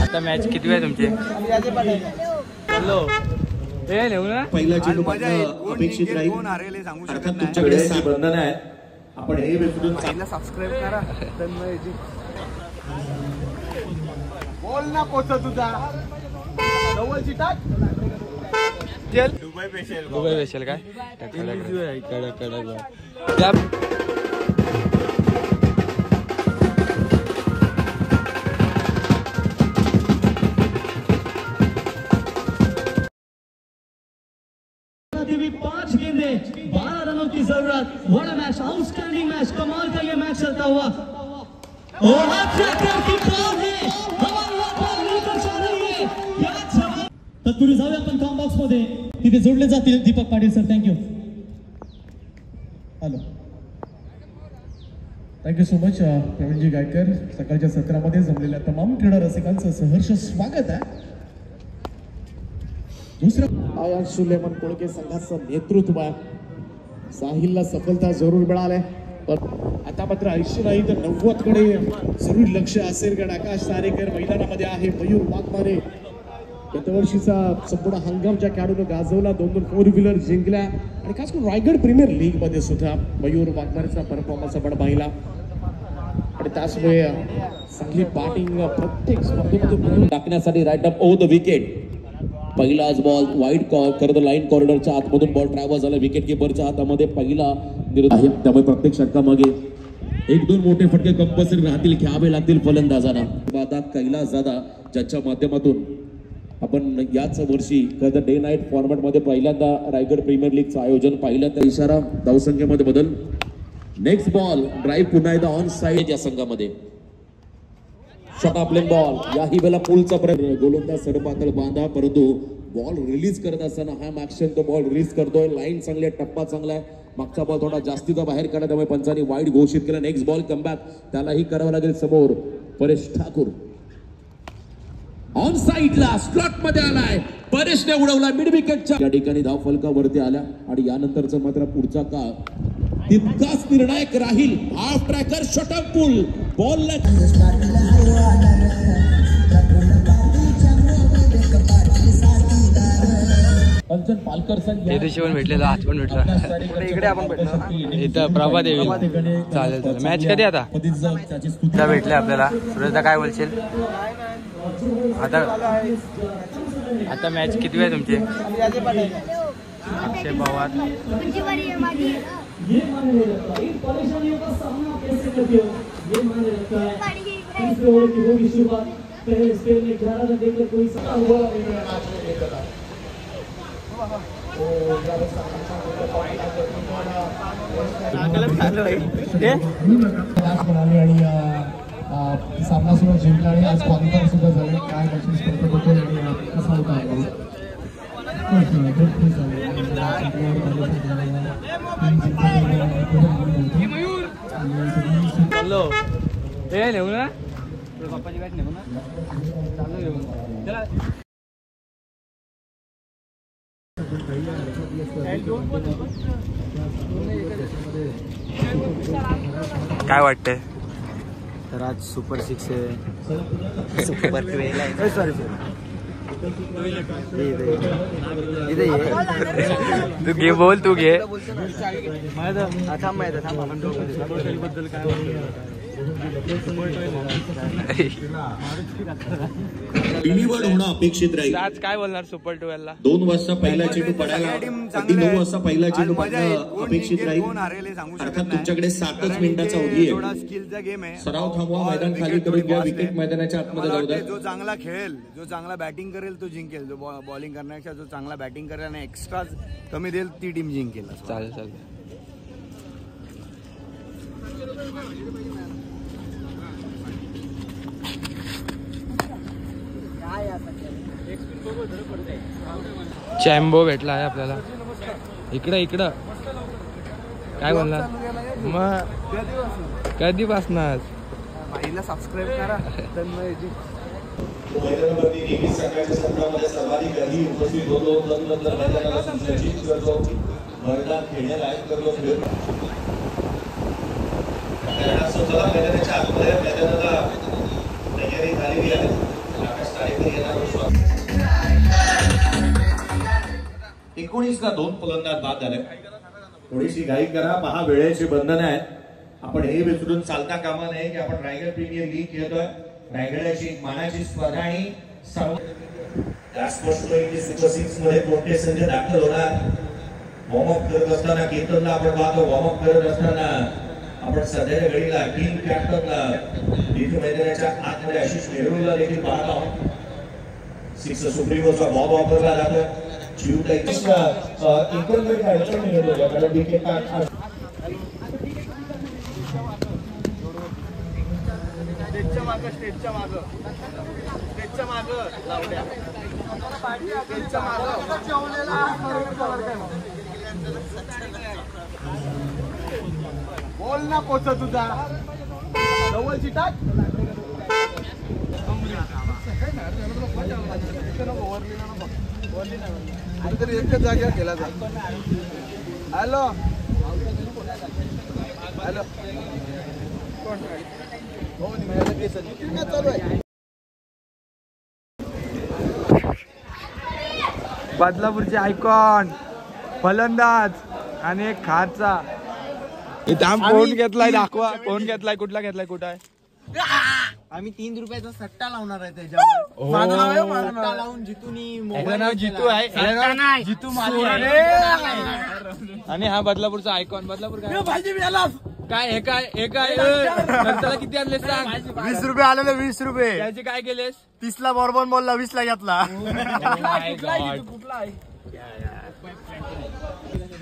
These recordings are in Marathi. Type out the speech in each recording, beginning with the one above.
आता मॅच किती आहे तुमची? हे नेऊ ना पहिला चेंडू अपेक्षित राहील अर्थात तुमच्याकडे बंधन आहे. आपण हे विसरून सबस्क्राइब करा. बोल ना पोचा तुझा जवळची टाक. दुबई पेशल काय पांच गेंदे 12 रनों की जरूरत. What a match, outstanding match, कमाल का ये मैच चलता हुआ. तत्पूर्वी जाऊया आपण कॉम बॉक्स मध्ये, तिथे जोडले जातील Deepak Patil sir. Thank you. Hello, thank you so much Praveenji Gaikar. सकाळच्या सत्रामध्ये जमलेल्या तमाम क्रीडा रसिकांचं सहर्ष स्वागत आहे. दुसरं आयान सुलेमान कोळके संघाचं नेतृत्व आहे. साहिलला सफलता जरूर मिळाली, पण आता मात्र 80 नाही तर 90 कडे जरूर लक्ष असेल. कारण आकाश सारेकर मैदानामध्ये आहे. मयूर वाघमारे गतवर्षीचा संपूर्ण हंगामच्या खेळाडूने गाजवला. 2 फोर व्हीलर जिंकल्या आणि खास करून रायगड प्रीमियर लीग मध्ये सुद्धा मयूर वाघमारेचा परफॉर्मन्स आपण पाहिला. आणि त्याचमुळे चांगली बॅटिंग प्रत्येक स्पर्धेमध्ये टाकण्यासाठी right up over the wicket. पहिलाच बॉल वाईड करत लाईन कॉरिडॉरच्या आतमधून बॉल ट्रॅव्हल झाला. विकेट किपरच्या हातामध्ये पहिला आहे. त्यामुळे प्रत्येक षटकामागे 1-2 मोठे फटके कंपल्सरी राहतील, घ्यावे लागतील फलंदाजांना. कैलास दादा ज्याच्या माध्यमातून आपण याच वर्षी डे नाईट फॉर्मॅट मध्ये पहिल्यांदा रायगड प्रीमियर लीगचं आयोजन पाहिलं. त्या इशारा धावसंख्येमध्ये बदल. नेक्स्ट बॉल ड्राईव्ह पुन्हा एकदा ऑन साइड या संघामध्ये. Shot plain ball. याही वेळेला पुलचा प्रयत्न. गोलंदाज सरपातळ बांधा, परंतु बॉल रिलीज करत असताना हा मॅक्शन तो बॉल रिलीज करतोय. लाईन चांगली आहे, टप्पा चांगला आहे. मागचा बॉल थोडा जास्तीचा बाहेर काढला, त्यामुळे पंचांनी वाईड घोषित केला. नेक्स्ट बॉल कमबॅक, त्यालाही करावं लागेल समोर. परेश ठाकूर ऑन साइडला स्लॉट मध्ये आलाय. परेशने उडवला मिड विकेटच्या या ठिकाणी. धाव फलकावरती आल्या आणि यानंतरचा मात्र पुढचा काळ तितकाच निर्णायक राहील. हाफ ट्रॅकर शॉट पुल बॉल कंचन पालकर ते दिवशी पण भेटलेला, आज पण भेटला. इकडे आपण भेटलो इथं प्रभा देवी. चालेल. मॅच कधी आता भेटले आपल्याला? सुरेशदा काय बोलशील? आता मॅच किती आहे तुमची? अक्षय पवार सामना सुद्धा जिंकला आणि आज क्वालिफायर सुद्धा झाले. काय मॅचेस करतो होतो आणि कसा होता हॅलो, हे नेऊ ना पप्पाची बॅट नेऊ ना. चला काय वाटतंय? तर आज सुपर 6 आहे. सुपर 12 आहे. सॉरी तू घे, बोल तू घे. थांब आपण बद्दल काय डिलिव्हर्ड होणं अपेक्षित राहील. आज काय बोलणार सुपर 12 ला? 2 वाजता पहिला चेंडू पडायला, अगदी 9 वाजता पहिला चेंडू पडणं अपेक्षित राहील. अर्थात तुमच्याकडे 7च मिनिटाचा अवधी आहे. सराव थांबवा, मैदान खाली करून घ्या. विकेट मैदानाच्या आतमध्ये जाऊ द्या. जो चांगला खेळेल, जो चांगला बॅटिंग करेल तो जिंकेल. जो बॉलिंग करण्यापेक्षा जो चांगला बॅटिंग करेल आणि एक्स्ट्रा कमी देईल ती टीम जिंकेल. चालेल. चॅम्बो भेटला आहे आपल्याला. इकडं काय बोलणार मग? कधीपासून पहिला सबस्क्राइब करा. मैदानाच्या आतमध्ये मैदानाला 19 का 2 फलंदाज बाद झाले. थोडीशी घाई करा, पहा वेळेची बंधनं आहेत. आपण हे विसरून चालता कामा नये की आपण रायगड प्रीमियर लीग खेळतोय. रायगडाची एक मानाची स्पर्धा आणि सर्व स्पष्ट आहे की सुपर 6 मध्ये कोणते संघ दाखल होणार. वॉर्मअप करत असताना केतनला आपण पाहतो. वॉर्मअप करत असताना आपण सध्याच्या घडीला टीम कॅप्टनला लीग मैदानाच्या आतमध्ये आशिष नेहरूला देखील पाहत आहोत. 6 सुप्रीमोचा बॉल वापरला जातो. चिवटा एकंदरीत अडचण निर्माण कारण विकेट स्टेजच्या मागं लावल्या. बोल ना पोच तुझा जवळची टाक. तरी एकच जागेवर केला जातो. हॅलो हॅलो चालू आहे. बदलापूरचे आयकॉन फलंदाज आणि एक खारचा. फोन घेतलाय, दाखवा फोन घेतलाय. कुठला घेतलाय, कुठं आहे? आम्ही 3 रुपयाचा सट्टा लावणार आहे त्याच्यावर. माझं नाव आहे, सट्टा लावून जितूनी नाव जितू आहे. जितू आणि हा बदलापूरचा आयकॉन. बदलापूर काय हे काय हे काय त्याला किती आणले सांग? 20 रुपये आलेले. 20 रुपये त्याचे काय केलेस? 30 ला बॉर्बन बॉलला 20 ला घेतला.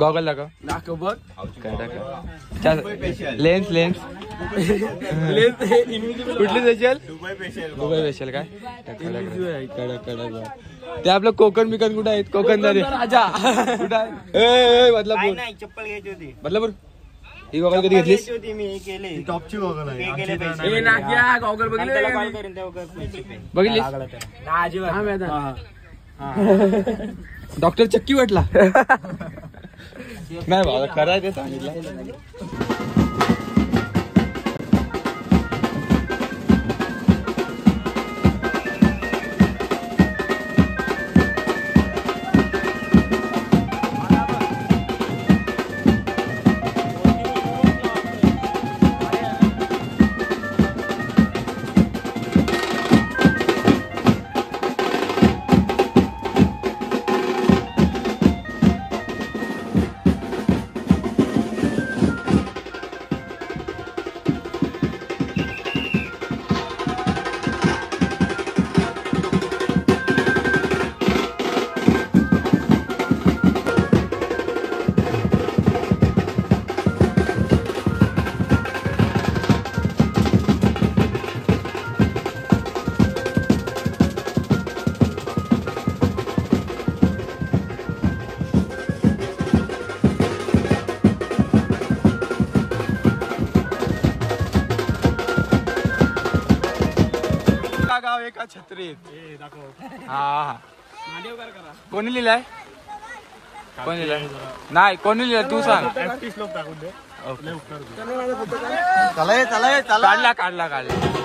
गॉगल दाखव. दाखव बघ. लेन्स लेन्स कुठली स्पेशल? दुबई स्पेशल काय ते आपलं कोकण बिकन कुठं आहेत? कोकण राजा कुठं आहे? बदलापूर. चप्पल घ्यायची होती बदलापूर. ही गॉगल कधी घेतलीस? मी केली. टॉपची गॉगल आहे. गॉगल बघितली? डॉक्टर चक्की वाटला. नाही बाबा खरं ते सांगितलं. एका छत्रीत. हा कोणी लिहिलाय? कोणी लिहिलाय? नाही कोणी लिहिलाय तू सांग. काढला काढला काढला.